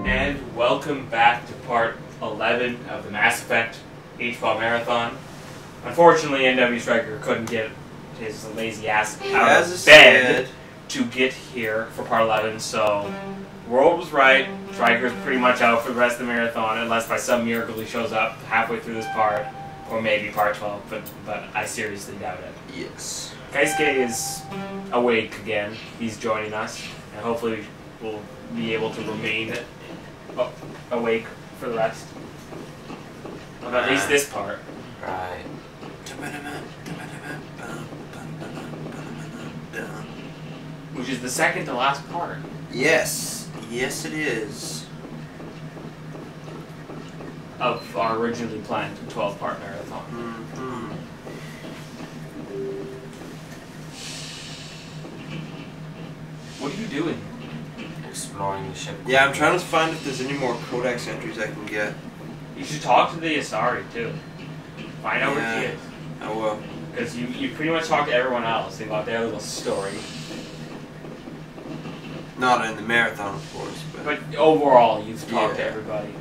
And welcome back to part 11 of the Mass Effect HPAW Marathon. Unfortunately, NW Striker couldn't get his lazy ass out of bed to get here for part 11, so World was right. Striker's pretty much out for the rest of the marathon, unless by some miracle he shows up halfway through this part, or maybe part 12, but I seriously doubt it. Yes. Keisuke is awake again. He's joining us, and hopefully we'll be able to remain awake for the rest of at least this part. Right. Which is the second to last part. Yes. Yes, it is. Of our originally planned 12-part marathon. Mm-hmm. What are you doing? Exploring the ship. Yeah, I'm trying to find if there's any more codex entries I can get. You should talk to the Asari, too. Find out where she is. I will. Because you pretty much talked to everyone else about their little story. Not in the marathon, of course. But overall, you've talked to everybody.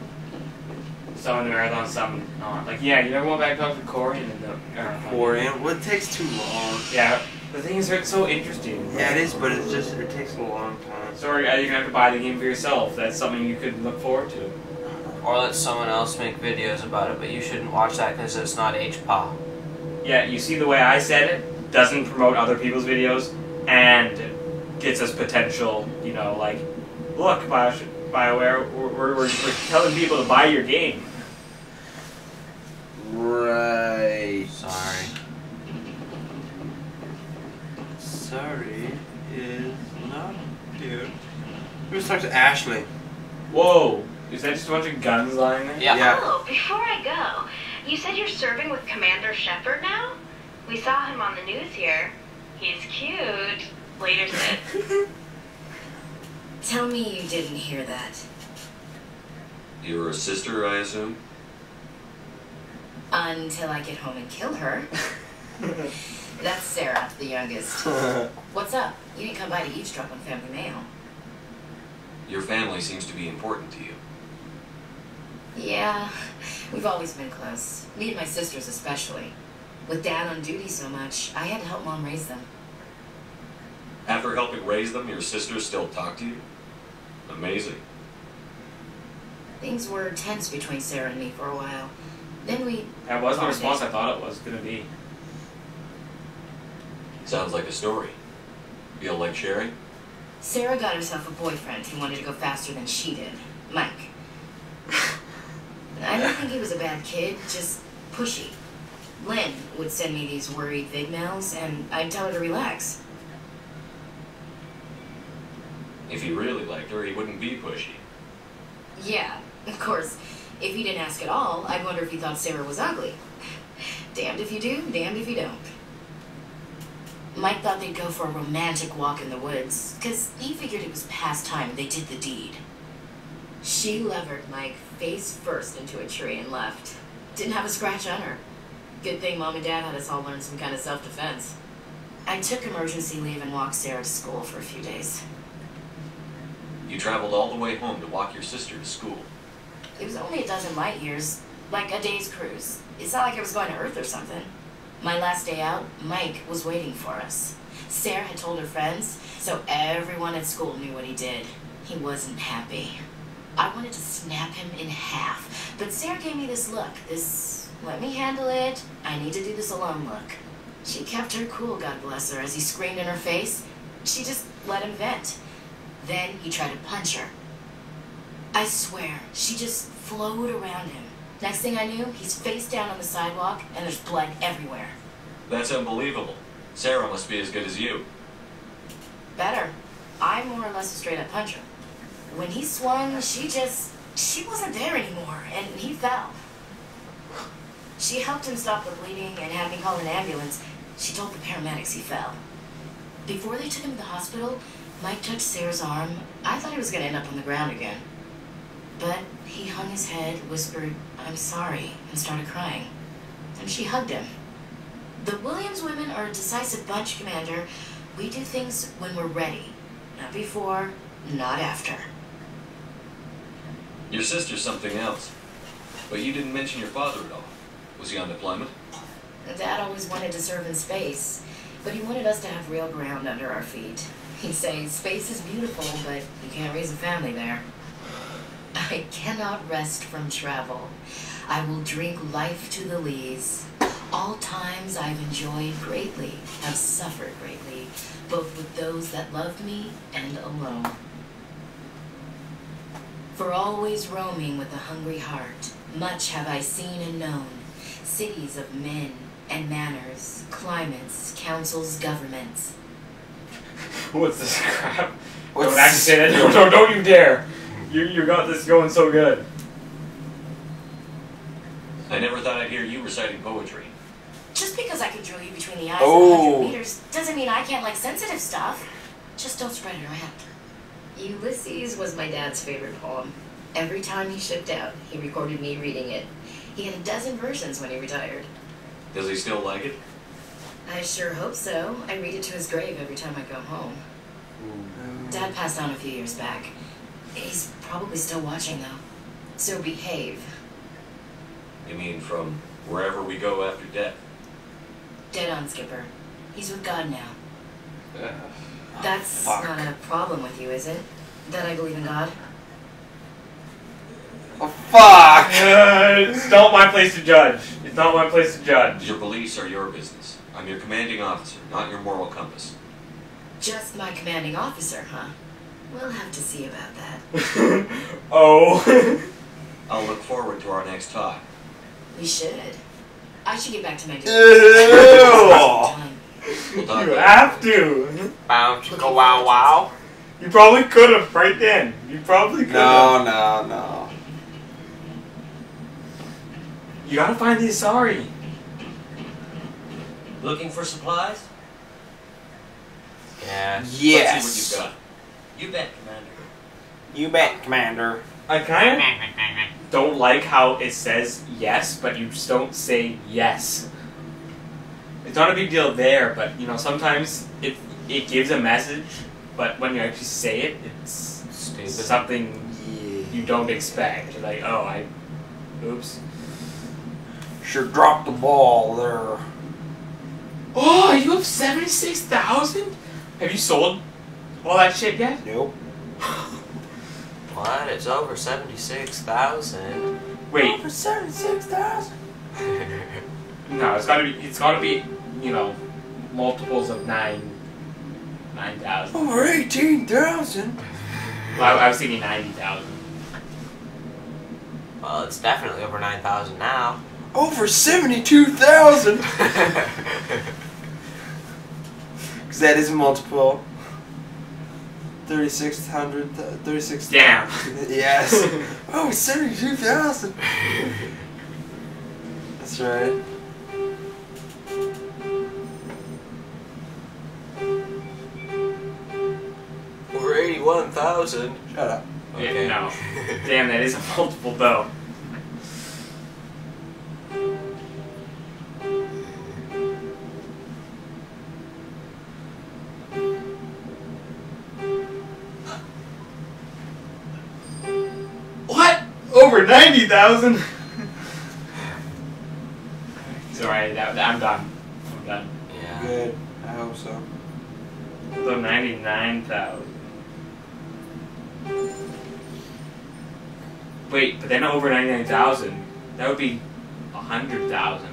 Some in the marathon, some not. Like, yeah, you never went back to talk to Corian in the marathon. Corian? Well, it takes too long. Yeah, the thing is, it's so interesting. Yeah, it is, but it takes a long time. So you're going to have to buy the game for yourself. That's something you could look forward to. Or let someone else make videos about it, but you shouldn't watch that because it's not HPAW. Yeah, you see the way I said it? Doesn't promote other people's videos, and gets us potential, you know, like, look, BioWare, we're telling people to buy your game. Right. Sorry. Sorry is not dude. Let's talk to Ashley. Whoa. Is that just a bunch of guns lying there? Yeah. Oh, before I go, you said you're serving with Commander Shepard now? We saw him on the news here. He's cute. Later, Sid. Tell me you didn't hear that. You're a sister, I assume? Until I get home and kill her. That's Sarah, the youngest. What's up? You didn't come by to eavesdrop on family mail. Your family seems to be important to you. Yeah, we've always been close. Me and my sisters especially. With Dad on duty so much, I had to help Mom raise them. After helping raise them, your sisters still talk to you? Amazing. Things were tense between Sarah and me for a while. Then we... That was the response I thought it was going to be. Sounds like a story. Feel like sharing? Sarah got herself a boyfriend who wanted to go faster than she did. Mike. I don't think he was a bad kid, just pushy. Lynn would send me these worried vid mails, and I'd tell her to relax. If he really liked her, he wouldn't be pushy. Yeah, of course. If he didn't ask at all, I'd wonder if he thought Sarah was ugly. Damned if you do, damned if you don't. Mike thought they'd go for a romantic walk in the woods, because he figured it was past time they did the deed. She levered Mike face first into a tree and left. Didn't have a scratch on her. Good thing Mom and Dad had us all learn some kind of self-defense. I took emergency leave and walked Sarah to school for a few days. You traveled all the way home to walk your sister to school. It was only a dozen light years, like a day's cruise. It's not like I was going to Earth or something. My last day out, Mike was waiting for us. Sarah had told her friends, so everyone at school knew what he did. He wasn't happy. I wanted to snap him in half, but Sarah gave me this look, this let me handle it, I need to do this alone look. She kept her cool, God bless her, as he screamed in her face. She just let him vent. Then he tried to punch her. I swear, she just flowed around him. Next thing I knew, he's face down on the sidewalk, and there's blood everywhere. That's unbelievable. Sarah must be as good as you. Better. I'm more or less a straight-up puncher. When he swung, she wasn't there anymore, and he fell. She helped him stop the bleeding and had me call an ambulance. She told the paramedics he fell. Before they took him to the hospital, Mike touched Sarah's arm. I thought he was going to end up on the ground again. But he hung his head, whispered, "I'm sorry," and started crying. And she hugged him. The Williams women are a decisive bunch, Commander. We do things when we're ready. Not before, not after. Your sister's something else. But you didn't mention your father at all. Was he on deployment? Dad always wanted to serve in space, but he wanted us to have real ground under our feet. He'd say, space is beautiful, but you can't raise a family there. I cannot rest from travel. I will drink life to the lees. All times I've enjoyed greatly, have suffered greatly, both with those that love me and alone. For always roaming with a hungry heart, much have I seen and known, cities of men and manners, climates, councils, governments. What's this crap? What's Don't actually say that. No, don't you dare. You got this going so good. I never thought I'd hear you reciting poetry. Just because I can drill you between the eyes at Oh. 100 meters doesn't mean I can't like sensitive stuff. Just don't spread it around. Ulysses was my dad's favorite poem. Every time he shipped out, he recorded me reading it. He had a dozen versions when he retired. Does he still like it? I sure hope so. I read it to his grave every time I go home. Dad passed on a few years back. He's probably still watching, though. So behave. You mean from wherever we go after death? Dead on, Skipper. He's with God now. Uh, That's fuck. not a problem with you, is it? That I believe in God? Oh, fuck! It's not my place to judge. It's not my place to judge. Your beliefs are your business. I'm your commanding officer, not your moral compass. Just my commanding officer, huh? We'll have to see about that. Oh. I'll look forward to our next talk. We should. I should get back to my duty. Ew. Time. We'll talk You later. have to. Bow, chicka, wow, wow. You probably could have right then. You probably could have. No. You gotta find the Asari. Looking for supplies? Yes. Yes. Let's see what you've got. You bet, Commander. You bet, Commander. I kind of don't like how it says yes, but you just don't say yes. It's not a big deal there, but you know sometimes it gives a message, but when you actually say it, it's Stupid. something you don't expect. You're like, oh, oops. Sure dropped the ball there. Oh, you have 76,000? Have you sold all that shit yet? Nope. What? It's over 76,000. Wait, For 76,000. no, it's gotta be, you know, multiples of 9,000. Over 18,000. Well, I was thinking 90,000. Well, it's definitely over 9,000 now. Over 72,000. Because that is a multiple. 3,600. 36. Damn. Yes. Oh, 72,000. That's right. Over 81,000. Shut up. Okay. No. Damn, that is a multiple though. What? Over 90,000? Sorry, I'm done. I'm done. Yeah. Good. I hope so. So 99,000. Wait, but then over 99,000, that would be 100,000.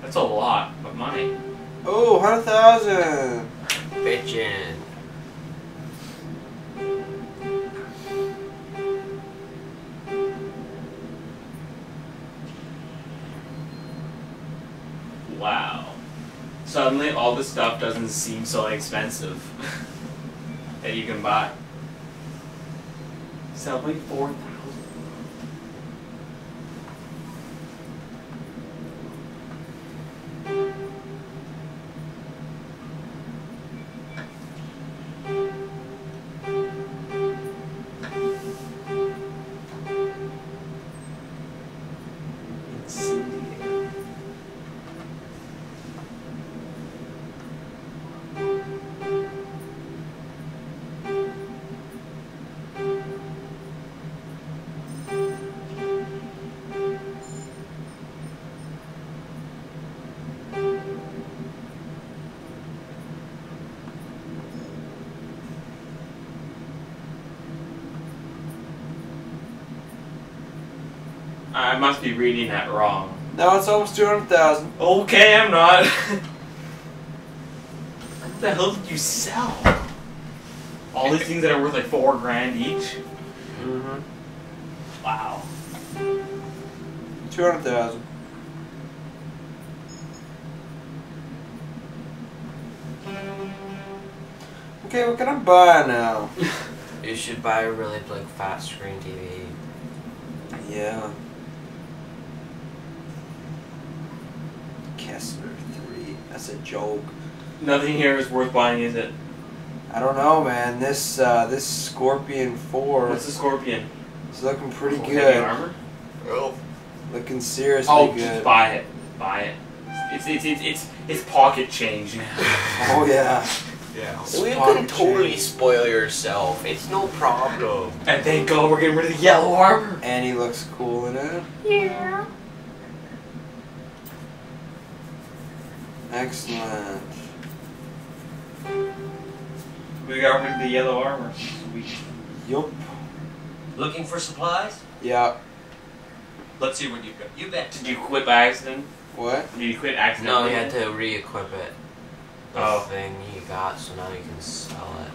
That's a lot of money. Oh, 100,000. Bitchin'. Wow. Suddenly all this stuff doesn't seem so expensive that you can buy. Sell like 4,000. I must be reading that wrong. No, it's almost 200,000. Okay, I'm not. What the hell did you sell? All these things that are worth like $4,000 each? Mm-hmm. Wow. 200,000. Okay, what can I buy now? You should buy a really big fat screen TV. Yeah. Kessler 3. That's a joke. Nothing here is worth buying, is it? I don't know, man. This this Scorpion 4. What's the Scorpion? It's looking pretty Heavy good. armor? Oh. Looking seriously Oh, good. just buy it. Buy it. It's pocket change now. Oh yeah. Yeah. Well, you Spawn can totally change. spoil yourself. It's no problem. And thank God we're getting rid of the yellow armor. And he looks cool in it. Yeah. Excellent. We got rid of the yellow armor. Sweet. Yup. Looking for supplies? Yeah. Let's see what you've got. You bet. Did you quit by accident? What? Did you quit No, accidentally? you had to re-equip it. The Oh. thing you got, so now you can sell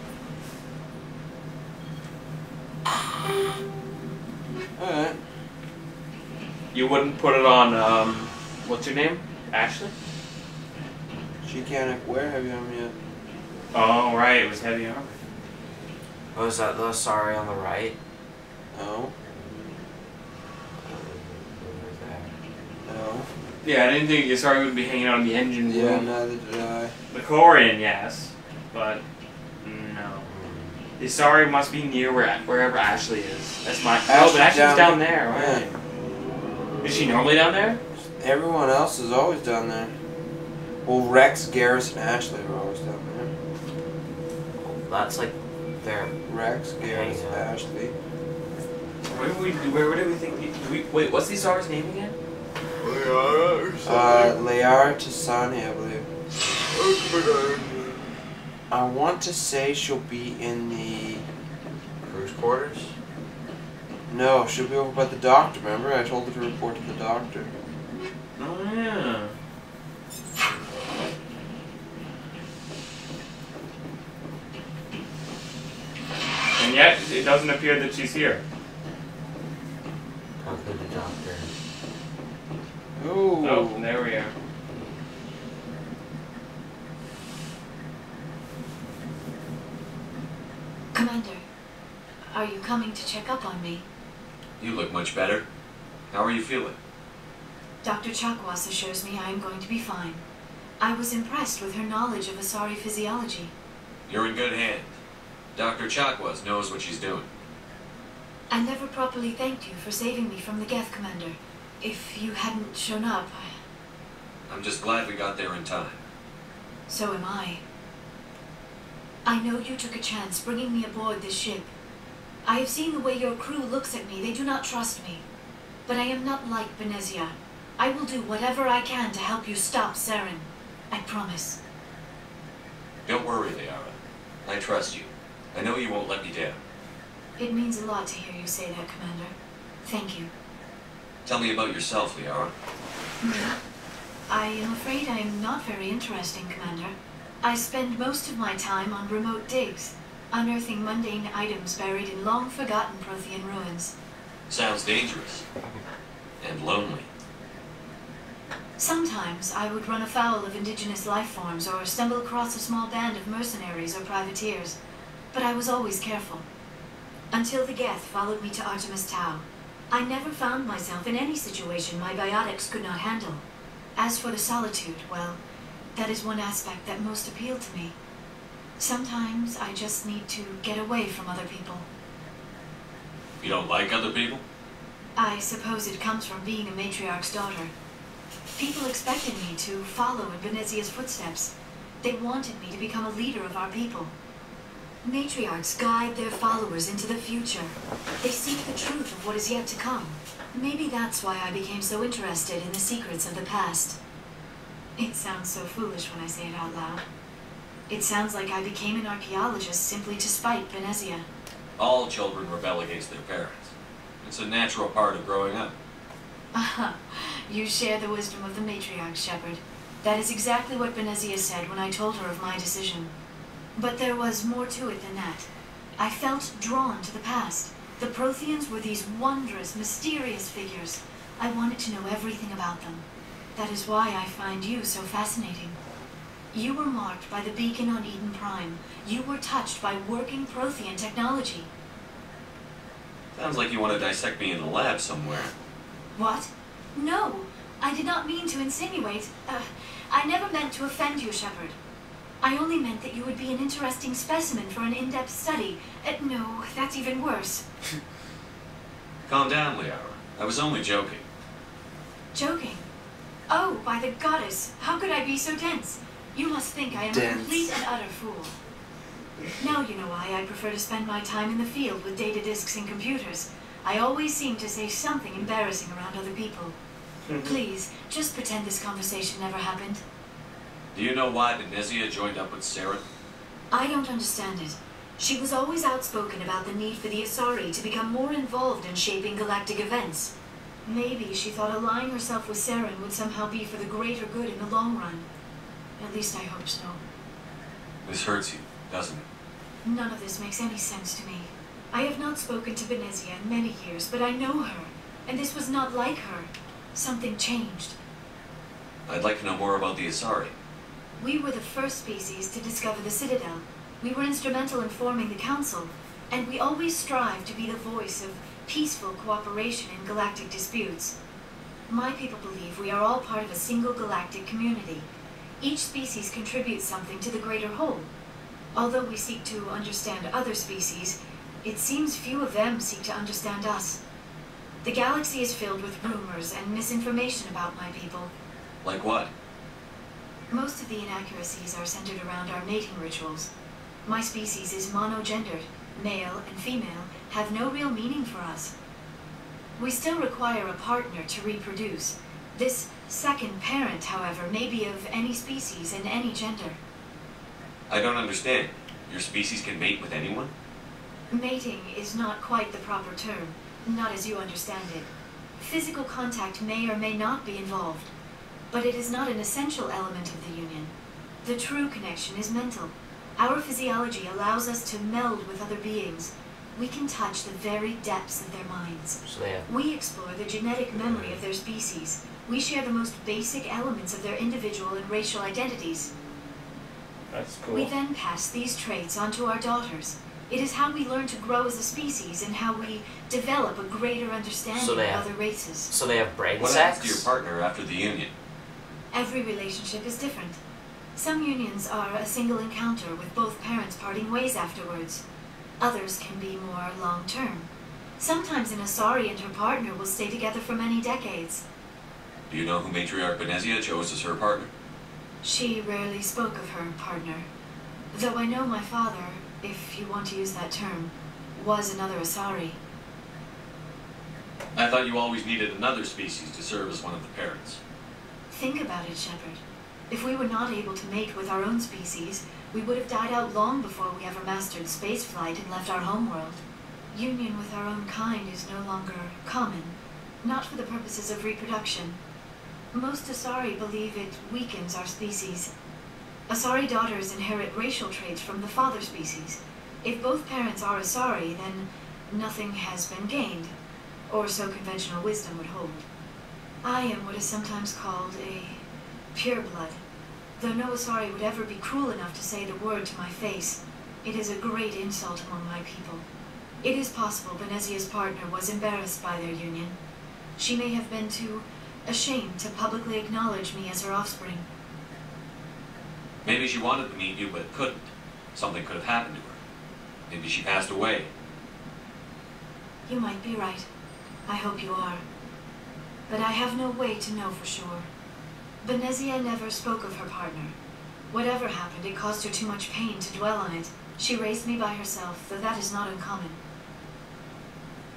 it. Alright. You wouldn't put it on, what's your name? Ashley? She can't wear heavy armor yet. Oh, right, it was heavy armor. Oh, is that the sorry on the right? No. No. Yeah, I didn't think Yasari would be hanging out in the engine Yeah, room. neither did I. The Corian, yes, but no. Yasari must be near wherever Ashley is. That's my. Oh, but Ashley's down there, right? Is she normally down there? Everyone else is always down there. Well, Rex, Garrus, and Ashley are always down there. That's like their. Rex, Garrus, Yeah. Ashley. Where do we think? Wait, what's Yasari's name again? Layara Tasani, I believe. I want to say she'll be in the... Cruise quarters? No, she'll be over by the doctor, remember? I told her to report to the doctor. Oh yeah. And yet, it doesn't appear that she's here. Talk to the doctor. Ooh. Oh, there we are. Commander, are you coming to check up on me? You look much better. How are you feeling? Dr. Chakwas assures me I am going to be fine. I was impressed with her knowledge of Asari physiology. You're in good hands. Dr. Chakwas knows what she's doing. I never properly thanked you for saving me from the Geth, Commander. If you hadn't shown up, I'm just glad we got there in time. so am I. I know you took a chance bringing me aboard this ship. I have seen the way your crew looks at me. They do not trust me. But I am not like Benezia. I will do whatever I can to help you stop Saren. I promise. Don't worry, Liara. I trust you. I know you won't let me down. It means a lot to hear you say that, Commander. Thank you. Tell me about yourself, Liara. I am afraid I am not very interesting, Commander. I spend most of my time on remote digs, unearthing mundane items buried in long-forgotten Prothean ruins. Sounds dangerous. And lonely. Sometimes I would run afoul of indigenous life forms or stumble across a small band of mercenaries or privateers, but I was always careful. Until the Geth followed me to Artemis Tau, I never found myself in any situation my biotics could not handle. As for the solitude, well, that is one aspect that most appealed to me. Sometimes I just need to get away from other people. You don't like other people? I suppose it comes from being a matriarch's daughter. People expected me to follow in Benezia's footsteps. They wanted me to become a leader of our people. Matriarchs guide their followers into the future. They seek the truth of what is yet to come. Maybe that's why I became so interested in the secrets of the past. It sounds so foolish when I say it out loud. It sounds like I became an archaeologist simply to spite All children rebel against their parents. It's a natural part of growing up. You share the wisdom of the matriarch, Shepard. That is exactly what Benezia said when I told her of my decision. But there was more to it than that. I felt drawn to the past. The Protheans were these wondrous, mysterious figures. I wanted to know everything about them. That is why I find you so fascinating. You were marked by the beacon on Eden Prime. You were touched by working Prothean technology. Sounds like you want to dissect me in a lab somewhere. What? No, I did not mean to insinuate. I never meant to offend you, Shepard. I only meant that you would be an interesting specimen for an in-depth study. No, that's even worse. Calm down, Liara. I was only joking. Joking? Oh, by the goddess, how could I be so dense? You must think I am a complete and utter fool. Now you know why I prefer to spend my time in the field with data disks and computers. I always seem to say something embarrassing around other people. Please, just pretend this conversation never happened. Do you know why Benezia joined up with Sarah? I don't understand it. She was always outspoken about the need for the Asari to become more involved in shaping galactic events. Maybe she thought allying herself with Saren would somehow be for the greater good in the long run. At least I hope so. This hurts you, doesn't it? None of this makes any sense to me. I have not spoken to Benezia in many years, but I know her, and this was not like her. Something changed. I'd like to know more about the Asari. We were the first species to discover the Citadel. We were instrumental in forming the Council, and we always strive to be the voice of peaceful cooperation in galactic disputes. My people believe we are all part of a single galactic community. Each species contributes something to the greater whole. Although we seek to understand other species, it seems few of them seek to understand us. The galaxy is filled with rumors and misinformation about my people. Like what? Most of the inaccuracies are centered around our mating rituals. My species is monogendered. Male and female have no real meaning for us. We still require a partner to reproduce. This second parent, however, may be of any species and any gender. I don't understand. Your species can mate with anyone? Mating is not quite the proper term, not as you understand it. Physical contact may or may not be involved, but it is not an essential element of the union. The true connection is mental. Our physiology allows us to meld with other beings. We can touch the very depths of their minds. We explore the genetic memory of their species. We share the most basic elements of their individual and racial identities. That's cool. We then pass these traits on to our daughters. It is how we learn to grow as a species and how we develop a greater understanding of other races. So they have brain What sex? happens to your partner after the union? Every relationship is different. Some unions are a single encounter with both parents parting ways afterwards. Others can be more long-term. Sometimes an Asari and her partner will stay together for many decades. Do you know who Matriarch Benezia chose as her partner? She rarely spoke of her partner. Though I know my father, if you want to use that term, was another Asari. I thought you always needed another species to serve as one of the parents. Think about it, Shepard. If we were not able to mate with our own species, we would have died out long before we ever mastered spaceflight and left our homeworld. Union with our own kind is no longer common, not for the purposes of reproduction. Most Asari believe it weakens our species. Asari daughters inherit racial traits from the father species. If both parents are Asari, then nothing has been gained, or so conventional wisdom would hold. I am what is sometimes called a pureblood. Though no Asari would ever be cruel enough to say the word to my face, it is a great insult among my people. It is possible Benezia's partner was embarrassed by their union. She may have been too ashamed to publicly acknowledge me as her offspring. Maybe she wanted to meet you, but couldn't. Something could have happened to her. Maybe she passed away. You might be right. I hope you are. But I have no way to know for sure. Benezia never spoke of her partner. Whatever happened, it caused her too much pain to dwell on it. She raised me by herself, though that is not uncommon.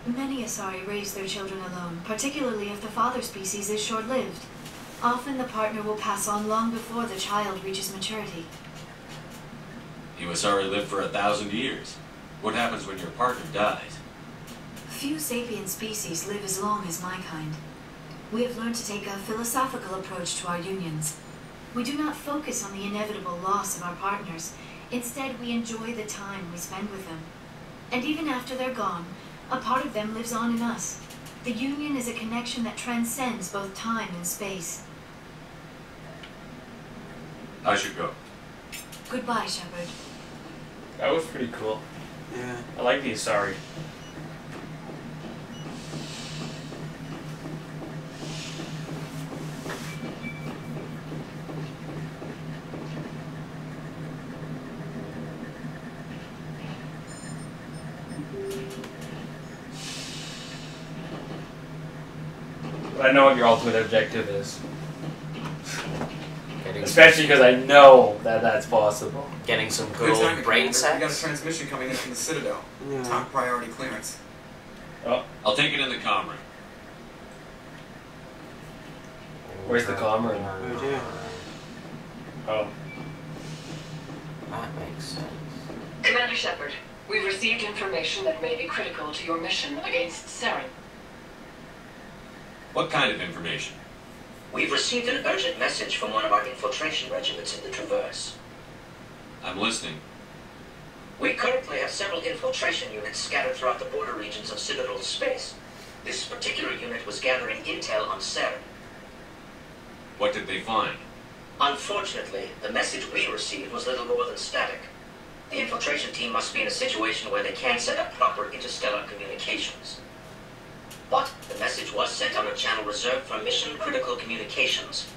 Many Asari raise their children alone, particularly if the father species is short-lived. Often the partner will pass on long before the child reaches maturity. You Asari live for 1,000 years. What happens when your partner dies? Few sapient species live as long as my kind. We have learned to take a philosophical approach to our unions. We do not focus on the inevitable loss of our partners. Instead, we enjoy the time we spend with them. And even after they're gone, a part of them lives on in us. The union is a connection that transcends both time and space. I should go. Goodbye, Shepard. That was pretty cool. Yeah. I like the Asari. But I know what your ultimate objective is. Especially because I know that that's possible. Getting some good old brain sex. We got a transmission coming in from the Citadel. Yeah. Top priority clearance. Oh, I'll take it in the comm room. where's the comm room? Right here. Oh. That makes sense. Commander Shepard, we've received information that may be critical to your mission against Saren. What kind of information? We've received an urgent message from one of our infiltration regiments in the Traverse. I'm listening. We currently have several infiltration units scattered throughout the border regions of Citadel space. This particular unit was gathering intel on Saren. What did they find? Unfortunately, the message we received was little more than static. The infiltration team must be in a situation where they can't set up proper interstellar communications. But the message was sent on a channel reserved for mission-critical communications.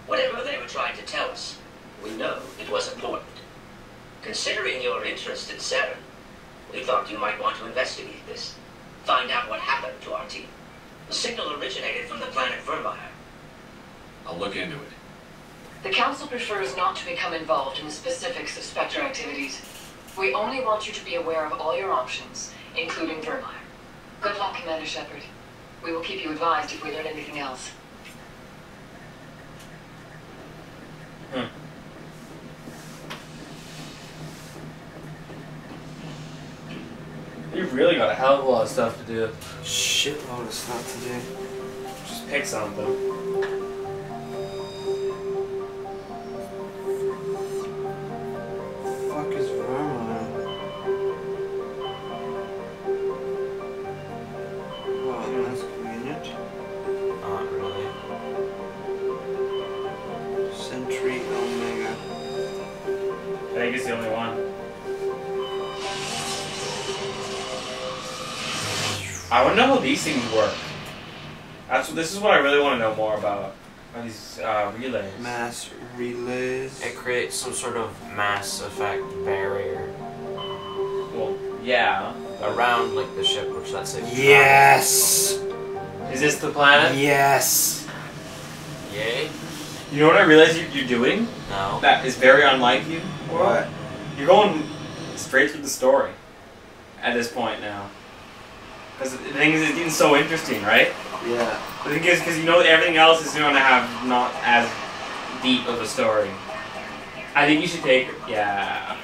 Whatever they were trying to tell us, we know it was important. Considering your interest in Saren, we thought you might want to investigate this. Find out what happened to our team. The signal originated from the planet Vermeer. I'll look into it. The Council prefers not to become involved in the specifics of Spectre activities. We only want you to be aware of all your options, including Vermeer. Good luck, Commander Shepard. We will keep you advised if we learn anything else. You've really got a hell of a lot of stuff to do. Shitload of stuff to do. Just pick something. Fuck is Vermeer? Well, that's convenient. Not really. Sentry Omega. I think it's the only one. I want to know how these things work. This is what I really want to know more about. Are these relays? Mass relays. It creates some sort of mass effect barrier Well, yeah. around like the ship, which that's it. Yes! Is this the planet? Yes! Yay? You know what I realize you're doing? No. That is very unlike you. What? You're going straight through the story at this point now. Because the thing is, it's getting so interesting, right? Yeah. The thing is, because you know everything else is going to have not as deep of a story. I think you should take... Yeah.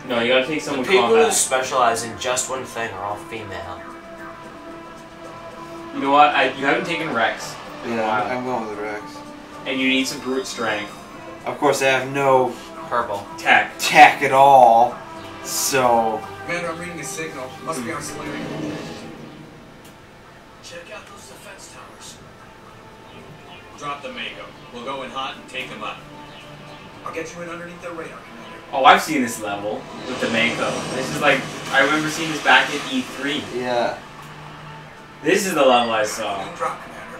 No, you gotta take someone The people who combat. specialize in just one thing are all female. You know what? You haven't taken Rex. Yeah, I'm going with Rex. And you need some brute strength. Of course, I have no Purple. Tech at all, so... Commander, I'm reading a signal. Must be on Solarium. Check out those defense towers. Drop the Mako. We'll go in hot and take them up. I'll get you in underneath their radar, Commander. Oh, I've seen this level with the Mako. This is like... I remember seeing this back at E3. Yeah. This is the level I saw. Don't drop, Commander.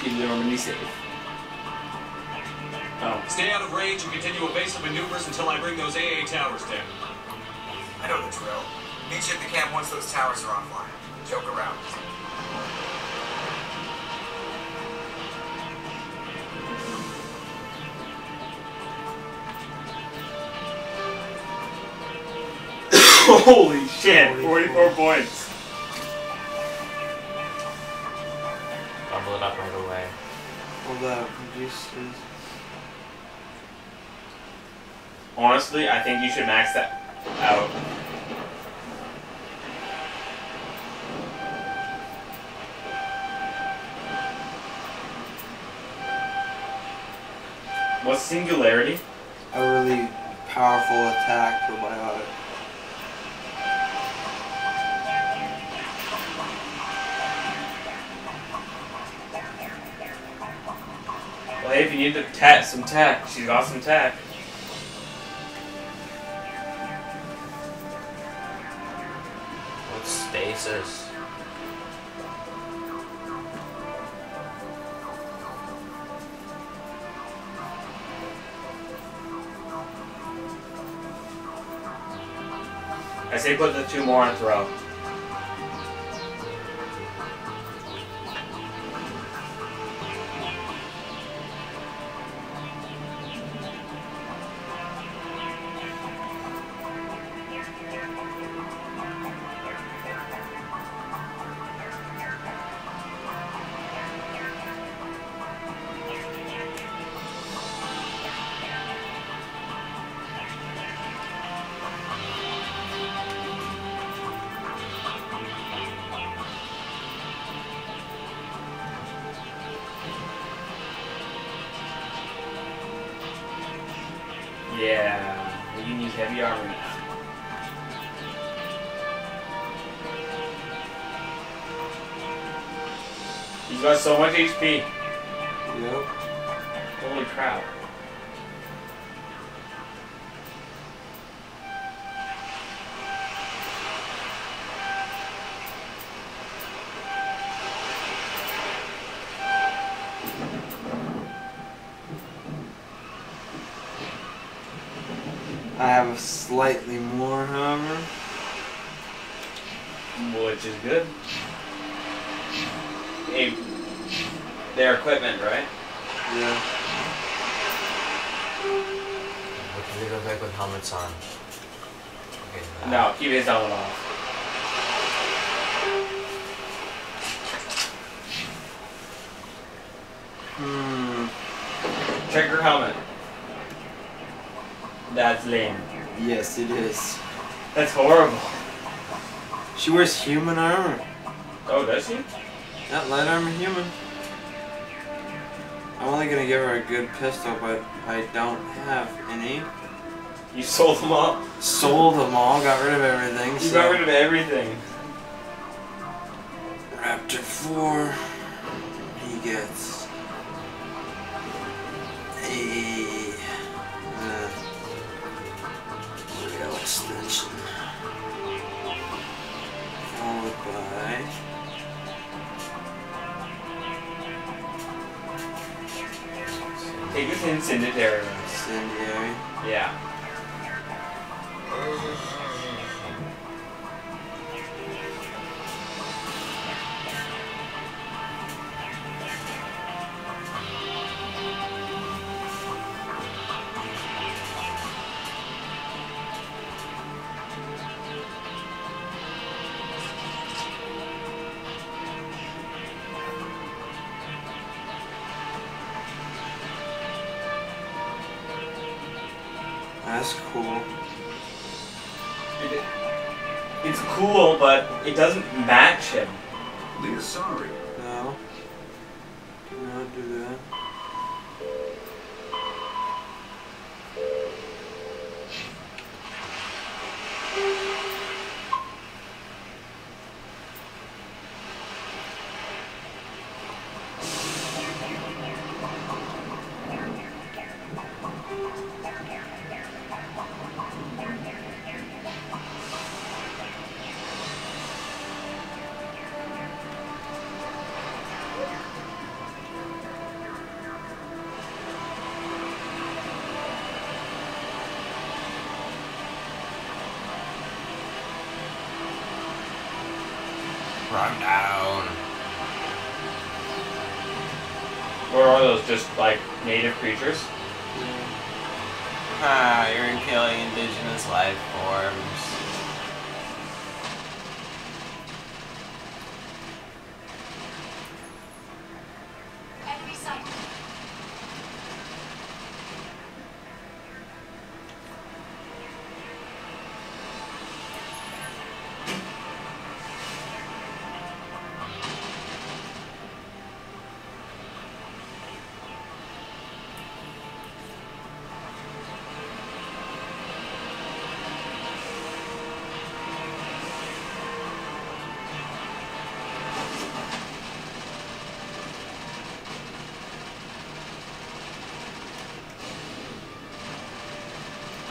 Keep it normally safe. Oh. Stay out of range and continue evasive maneuvers until I bring those AA towers down. I know the drill. Meet you at the camp once those towers are offline. Joke around. Holy shit, 44 points. Bubble it up right away. Hold up, reduces... Honestly, I think you should max that out. What's singularity? A really powerful attack for biotic. Well, hey, if you need to some tack, she's got some tack. What's stasis? I say put the 2 more on throw. Yeah, we can use heavy armor now. He's got so much HP. Yep. Holy crap. I have slightly more armor. Which is good. Hey, their equipment, right? Yeah. What can they look like with helmets on? Okay, No, keep his helmet off. Check her helmet. That's lame. Yes, it is. That's horrible. She wears human armor. Oh, does she? Not light armor human. I'm only gonna give her a good pistol, but I don't have any. You sold them all? Sold them all, got rid of everything. You got rid of everything. Raptor 4. He gets a rail extension. Followed by Take this incendiary. incendiary. Yeah. That's cool. It's cool, but it doesn't match him. Leah, sorry. No. Do not do that. Run down. What are those? Just like native creatures? Ah, you're killing indigenous life forms. Enemy sight.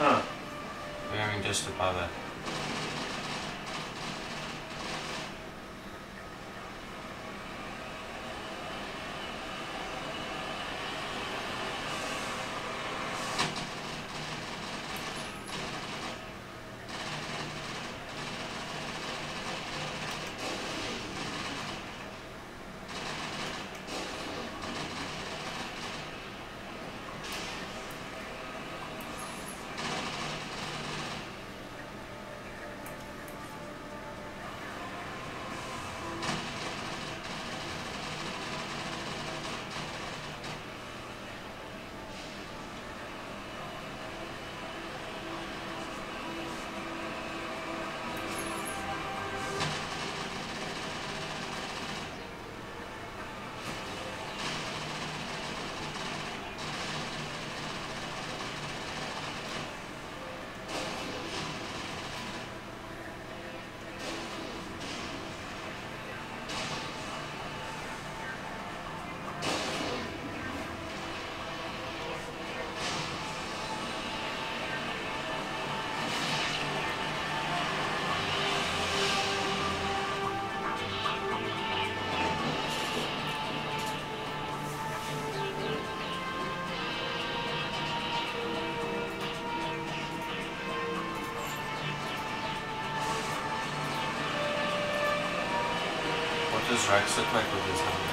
Huh. I mean, just above it. What does Rex look like with his helmet?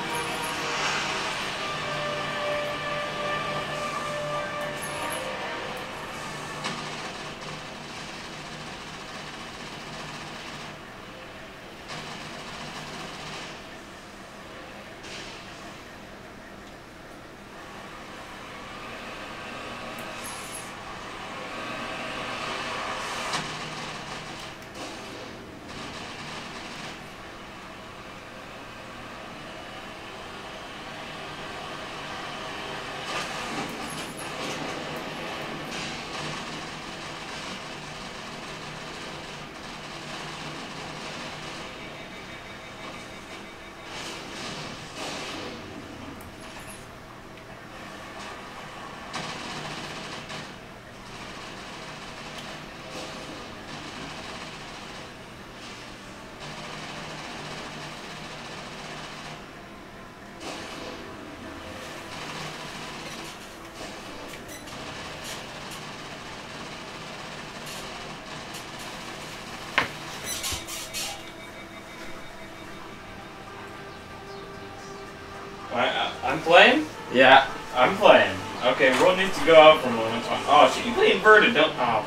I'm playing? Yeah, I'm playing. Okay, world needs to go out for a moment. Oh shit, you play inverted, don't. Oh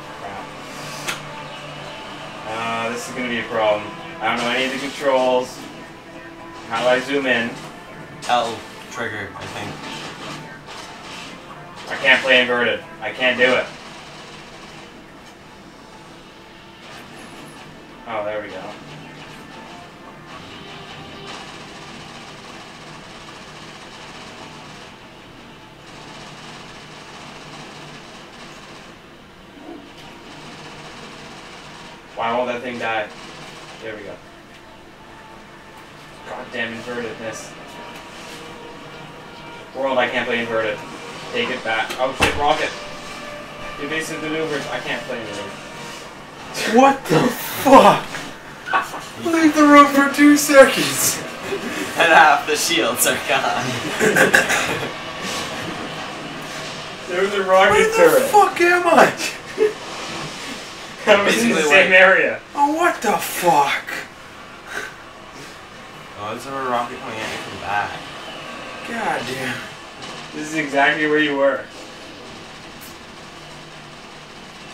crap. This is gonna be a problem. I don't know any of the controls. How do I zoom in? L trigger, I think. I can't play inverted. I can't do it. Oh, there we go. Why won't that thing die? There we go. Goddamn invertedness. World, I can't play inverted. Take it back. Oh shit, rocket. Evasive maneuvers. I can't play inverted. What the fuck? Leave the room for 2 seconds. And half the shields are gone. There's a rocket Where turret. Where the fuck am I? I was in the same area. Oh, what the fuck? Oh, is there a rocket coming at you from back? God damn. This is exactly where you were.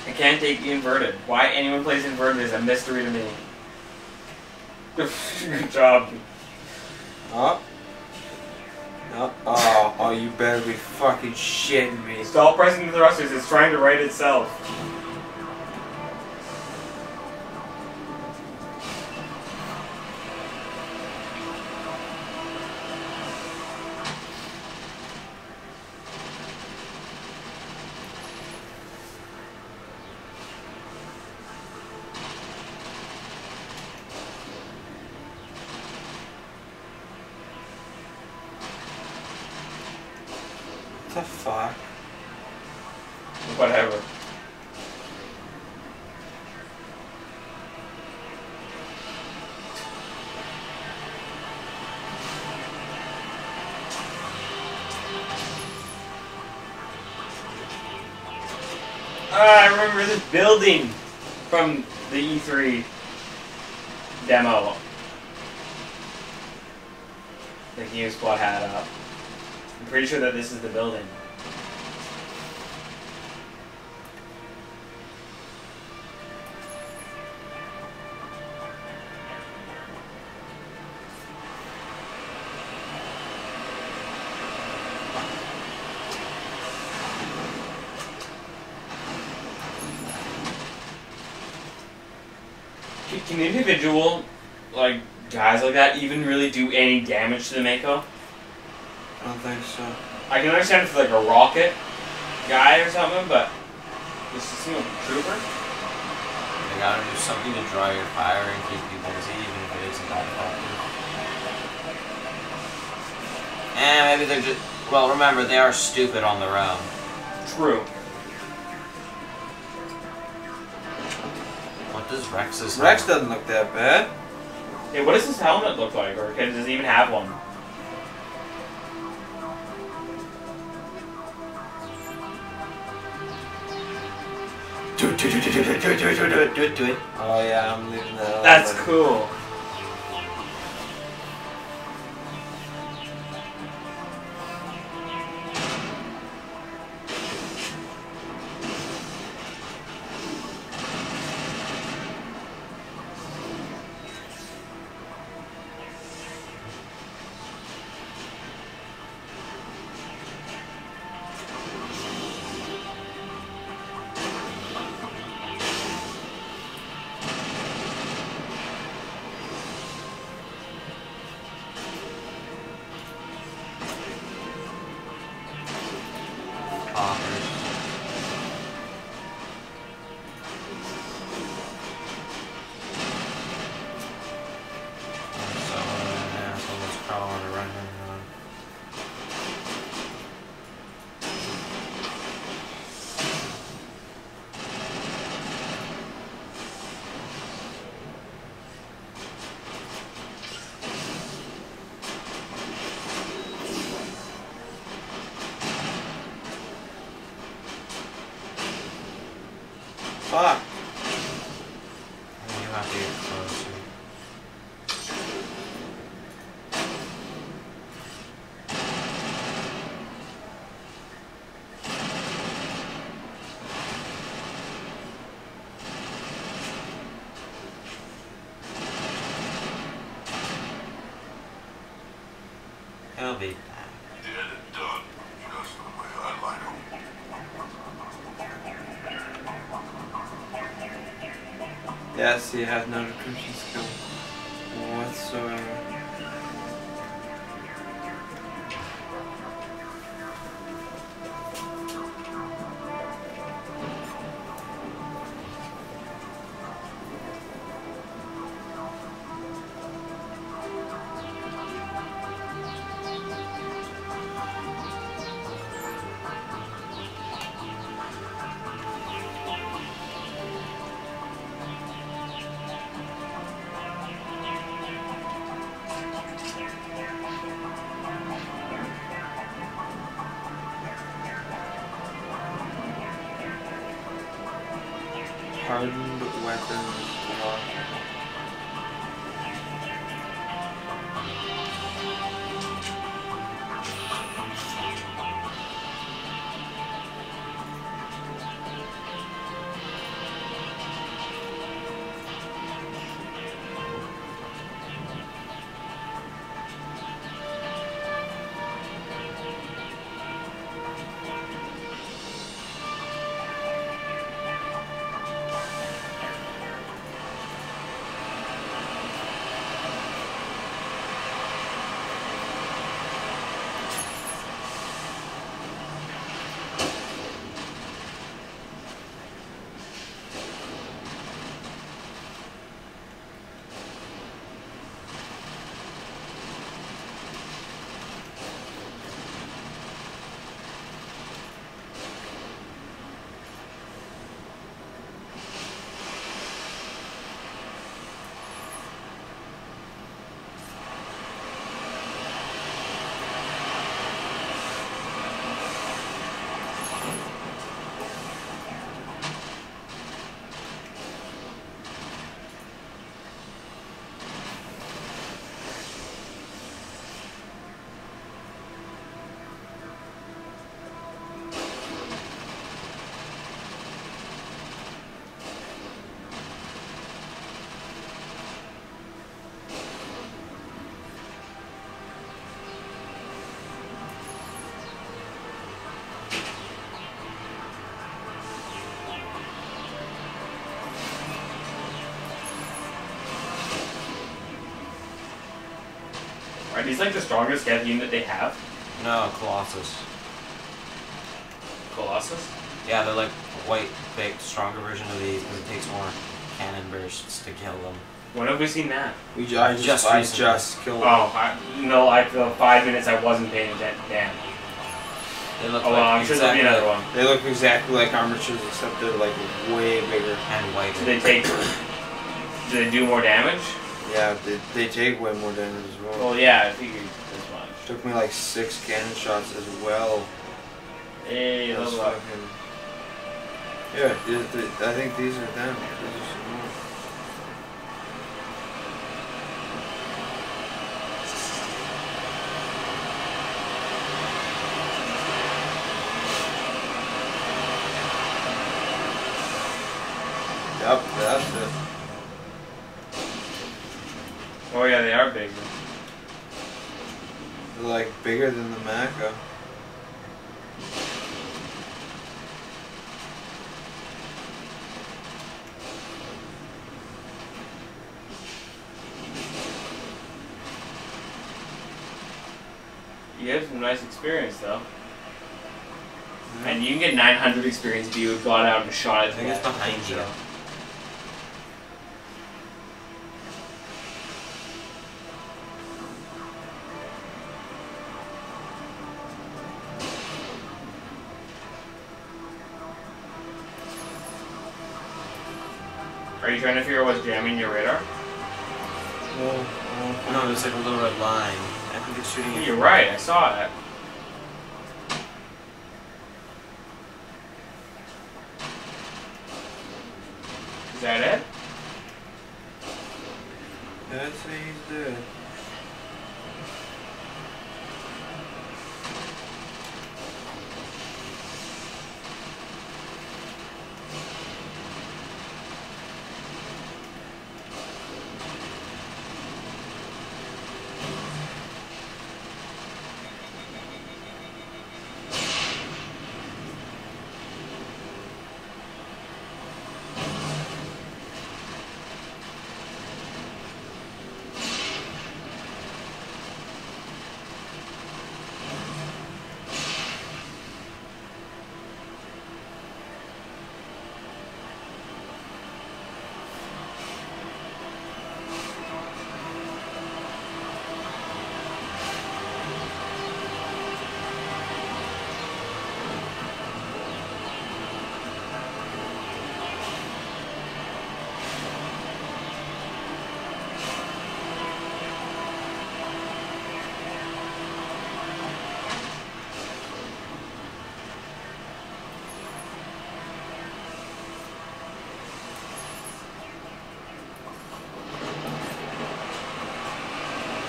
I can't take the inverted. Why anyone plays inverted is a mystery to me. Good job. Oh. Oh, you better be fucking shitting me. Stop pressing the thrusters, it's trying to right itself. What the fuck? Whatever. I remember this building from the E3 demo. The Gear Squad had up. I'm pretty sure that this is the building. Can individual, like, guys like that even really do any damage to the Mako? I don't think so. I can understand if like a rocket guy or something, but this is a single trooper? They gotta do something to draw your fire and keep people busy, even if it isn't that effective. And maybe they're just... Well, remember, they are stupid on their own. True. What does Rex's Rex doesn't look that bad. Yeah, what does his helmet look like? Or does he even have one? Do it. Oh yeah, I'm leaving that. That's cool. Fuck. You have to get closer. He'll be back. Dead and done. Just the way I like 'em. Yes, he has no recruiting skill whatsoever. Hardened weapons. these like the strongest Geth unit they have? No, Colossus. Colossus? Yeah, they're like a white, big, stronger version of these because it takes more cannon bursts to kill them. When have we seen that? I just killed them. Oh, no, like the 5 minutes I wasn't paying attention. Damn. They look well, I'm sure there'll be another one. They look exactly like armatures, except they're like way bigger. And whiter. Do they do more damage? Yeah, they take way more damage as well. Well, yeah, I figured as much. Took me like 6 cannon shots as well. Hey, level up. Yeah, I think these are them. These are some more. Yep, that's it. Oh yeah, they are big. They're like bigger than the Maka. You have some nice experience though. And you can get 900 experience if you had gone out and shot it. I think it's behind you. Are you trying to figure out what's jamming your radar? No, there's like a little red line. I think it's shooting. You're right, I saw that. Is that it? Yeah, I'd say he's dead.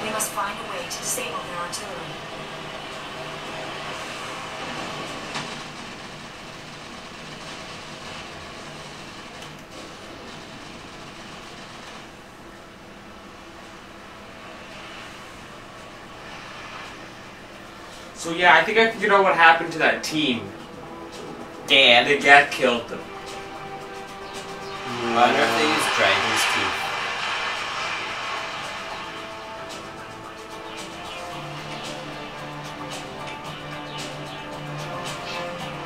We must find a way to disable their artillery. So yeah, I think I figured out what happened to that team. Dad. The Geth killed them. I wonder if they use dragon's teeth.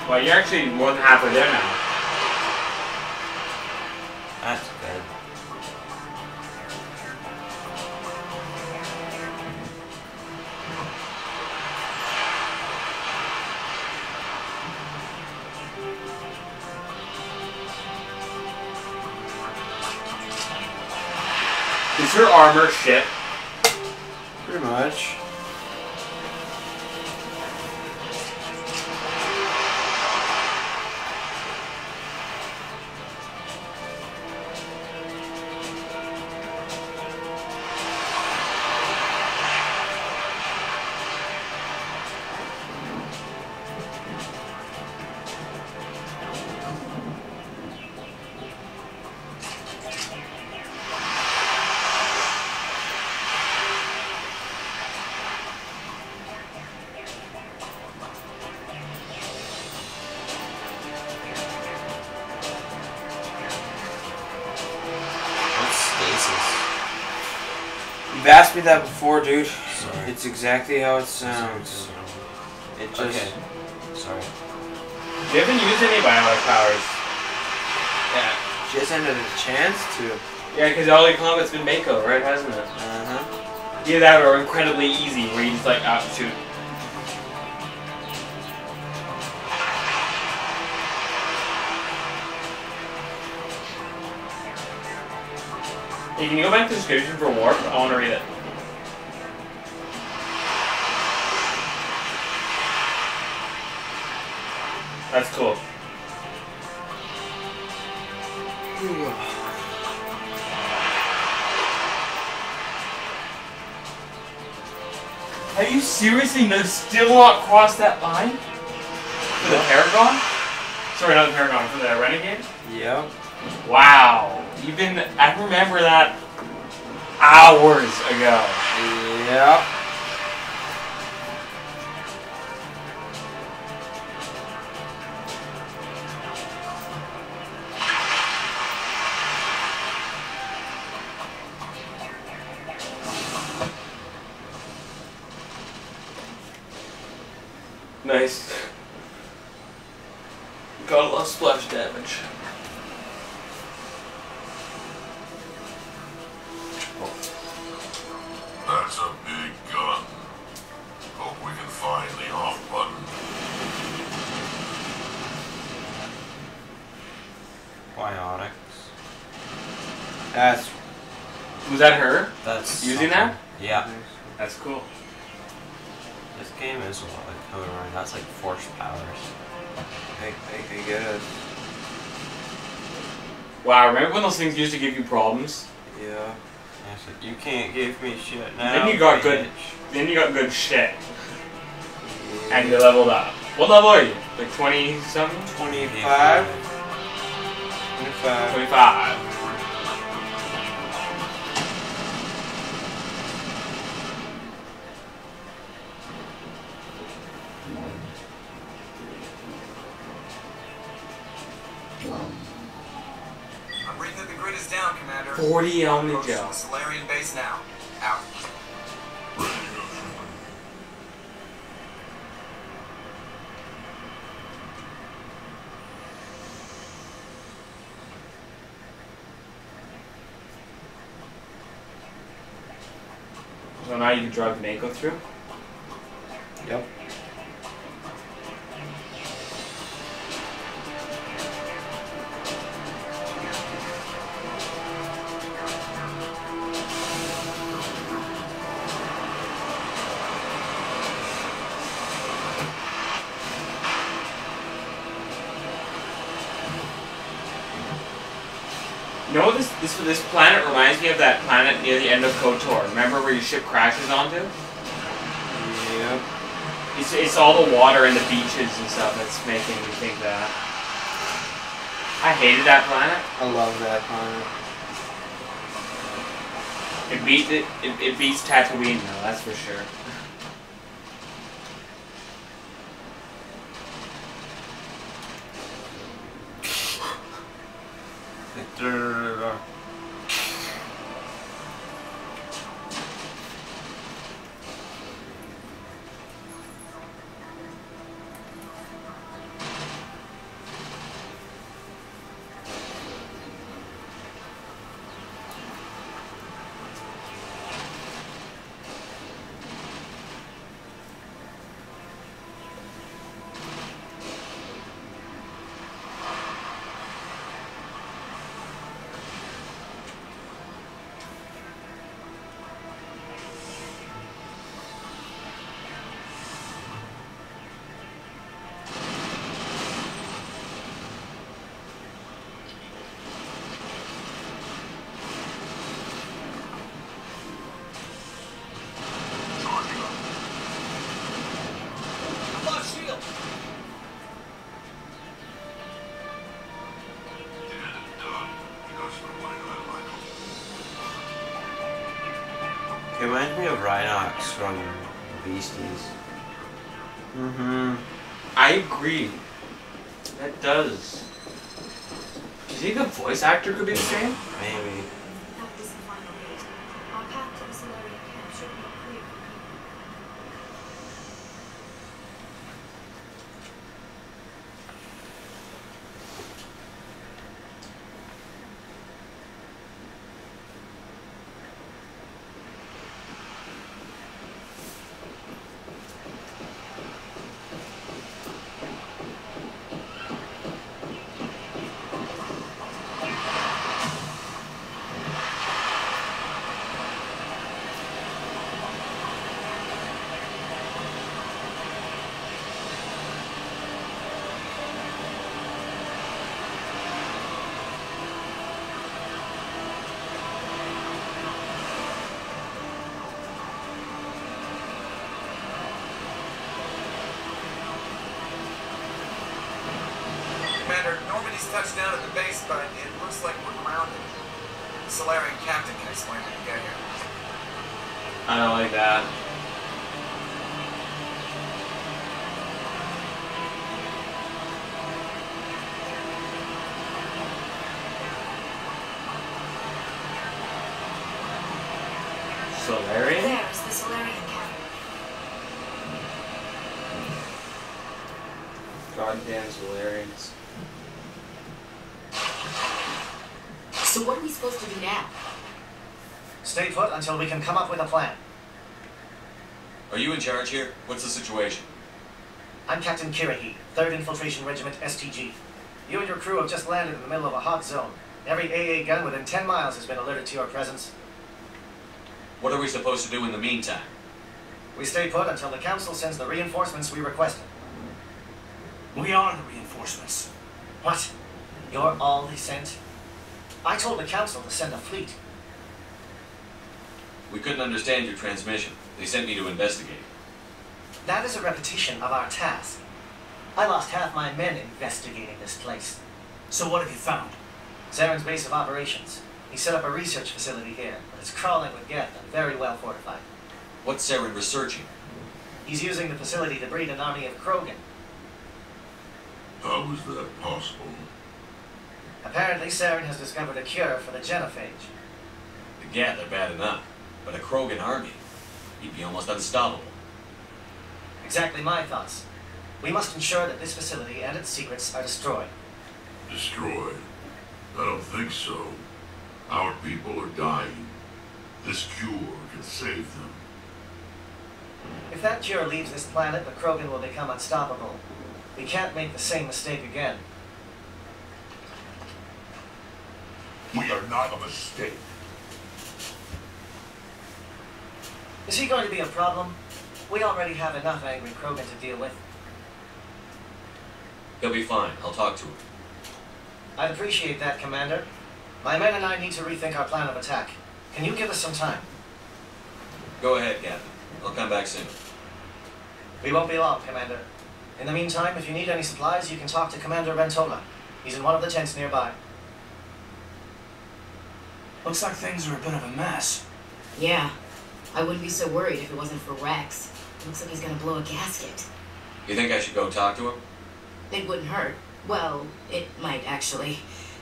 Well, you're actually more than halfway there now. That's good. Is her armor shit? Pretty much. You've asked me that before, dude. Sorry. It's exactly how it sounds. It just... Okay. Sorry. You haven't used any biologic powers. Yeah. Just ended a chance to. Yeah, because all your combat's been Mako, right? Hasn't it? Uh-huh. Either that or incredibly easy, where you just like, shoot. Hey, can you go back to the description for Warp? I want to read it. That's cool. Have you seriously still not crossed that line? For the Paragon? Sorry, not the Paragon, for the Renegade? Yep. Wow. I remember that hours ago. Yep. Nice. Got a lot of splash damage. That's a big gun. Hope we can find the off button. Bionics. Was that her? That's using that? Yeah. That's cool. This game is a lot like Code Run. That's like force powers. I guess. Wow, remember when those things used to give you problems? Yeah. It's like, you can't give me shit now. Then you got good. Then you got good shit. Yeah. And you leveled up. What level are you? Like 20 something? 25. 25. I'm reading that the grid is down, Commander. 40 on the gel. Solarian base now. Out. So now you can drug Mako through? Yep. You know what this planet reminds me of? That planet near the end of KOTOR. Remember where your ship crashes onto? Yep. It's all the water and the beaches and stuff that's making me think that. I hated that planet. I love that planet. It beats Tatooine though, that's for sure. It reminds me of Rhinox from Beasties. Mm-hmm. I agree. That does. Do you think the voice actor could be the same? Maybe. That was the final gate. Our path to the Solarian camp should be clear. Commander, Normandy's touched down at the base, but it looks like we're grounded. The Solarian captain can explain when we get here. I don't like that. Solarian? There is the Solarian captain. Goddamn Solarians. So what are we supposed to do now? Stay put until we can come up with a plan. Are you in charge here? What's the situation? I'm Captain Kirahi, 3rd Infiltration Regiment STG. You and your crew have just landed in the middle of a hot zone. Every AA gun within 10 miles has been alerted to your presence. What are we supposed to do in the meantime? We stay put until the Council sends the reinforcements we requested. We are the reinforcements. What? You're all they sent? I told the Council to send a fleet. We couldn't understand your transmission. They sent me to investigate. That is a repetition of our task. I lost half my men investigating this place. So what have you found? Zaren's base of operations. He set up a research facility here, but it's crawling with Geth and very well fortified. What's Saren researching? He's using the facility to breed an army of Krogan. How is that possible? Apparently, Saren has discovered a cure for the genophage. The Geth are bad enough, but a Krogan army, he'd be almost unstoppable. Exactly my thoughts. We must ensure that this facility and its secrets are destroyed. Destroyed? I don't think so. Our people are dying. This cure can save them. If that cure leaves this planet, the Krogan will become unstoppable. We can't make the same mistake again. We are not a mistake. Is he going to be a problem? We already have enough angry Krogan to deal with. He'll be fine. I'll talk to him. I appreciate that, Commander. My men and I need to rethink our plan of attack. Can you give us some time? Go ahead, Captain. I'll come back soon. We won't be long, Commander. In the meantime, if you need any supplies, you can talk to Commander Ventola. He's in one of the tents nearby. Looks like things are a bit of a mess. Yeah. I wouldn't be so worried if it wasn't for Rex. Looks like he's gonna blow a gasket. You think I should go talk to him? It wouldn't hurt. Well, it might actually.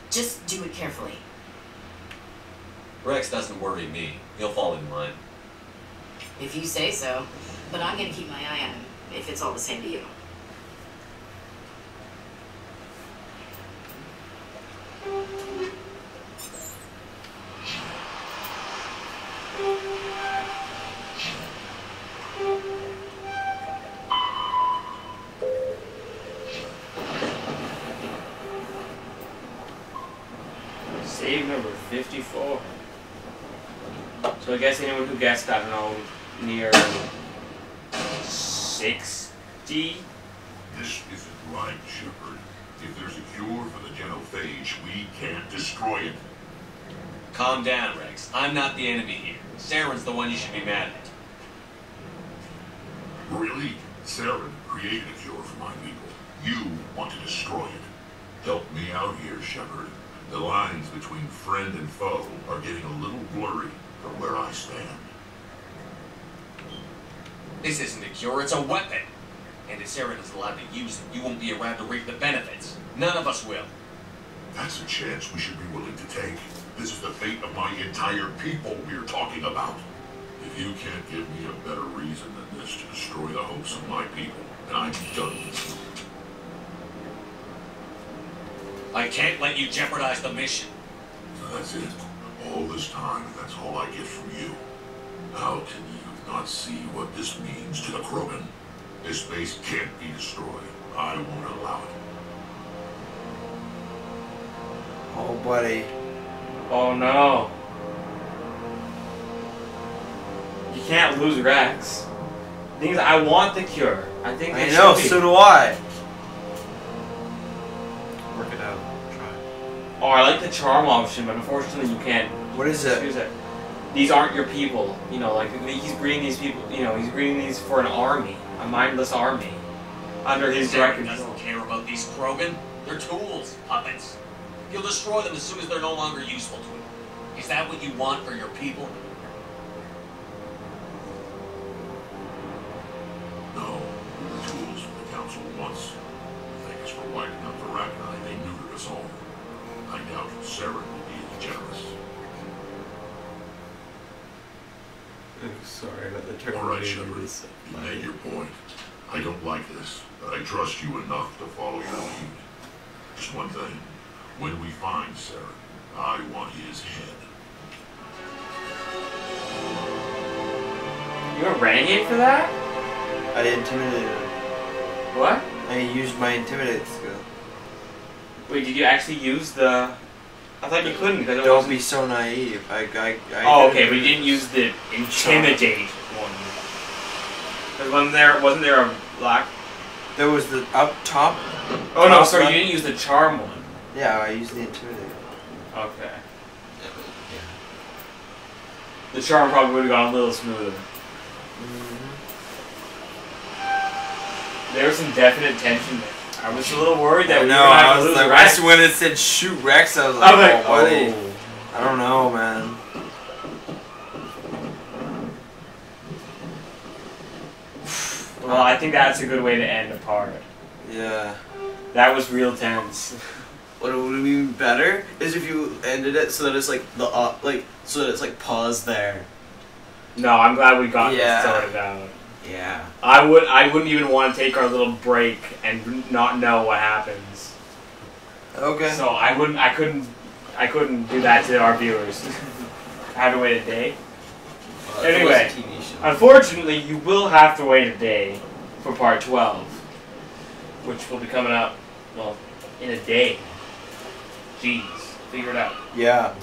Just do it carefully. Rex doesn't worry me. He'll fall in line. If you say so. But I'm gonna keep my eye on him, if it's all the same to you. Save number 54. So I guess anyone who guessed, I don't know, near 60? This isn't right, Shepard. If there's a cure for the genophage, we can't destroy it. Calm down, Rex. I'm not the enemy here. Saren's the one you should be mad at. Really? Saren created a cure for my people. You want to destroy it. Help me out here, Shepard. The lines between friend and foe are getting a little blurry from where I stand. This isn't a cure, it's a weapon. And if Saren is allowed to use it, you won't be around to reap the benefits. None of us will. That's a chance we should be willing to take. This is the fate of my entire people we're talking about. If you can't give me a better reason than this to destroy the hopes of my people, then I'm done with you. I can't let you jeopardize the mission. So that's it. All this time, that's all I get from you. How can you not see what this means to the Krogan? This base can't be destroyed. I won't allow it. Oh, buddy. Oh no. You can't lose Rex. The thing is, I want the cure. I think I know, so do I. Work it out. Try. Oh, I like the charm option, but unfortunately you can't. What is it? Use it. These aren't your people. You know, like he's breeding these people. You know, he's breeding these for an army, a mindless army, under his direct control. Doesn't care about these Krogan. They're tools, puppets. You'll destroy them as soon as they're no longer useful to you. Is that what you want for your people? No, the tools the Council wants. Thanks for wiping out the Rachni, they neutered us all. I doubt Saren will be as generous. I'm sorry about the turn. Alright, Shepard. You made your point. I don't like this, but I trust you enough to follow your lead. Just one thing. When we find Saren, I want his head. You were renegade for that? I intimidated him. What? I used my intimidate skill. Wait, did you actually use the... I thought you couldn't because it Don't wasn't... be so naive. Oh, okay, but you didn't use the intimidate one. Because wasn't there a black... There was the up top. Oh no, sorry, you didn't use the charm one. Yeah, I used the intimidate. Okay. The charm probably would have gone a little smoother. There was some definite tension there. I was a little worried that we were going to have to lose Rex. When it said shoot Rex, I was like, oh, buddy. Oh. I don't know, man. Well, I think that's a good way to end the part. Yeah. That was real tense. What would be better is if you ended it so that it's like so that it's like pause there. No, I'm glad we got this sorted out. Yeah. I wouldn't even want to take our little break and not know what happens. Okay. So I couldn't do that to our viewers. I had to wait a day. Anyway, unfortunately, you will have to wait a day for part 12, which will be coming up, well, in a day. Jeez, figure it out. Yeah.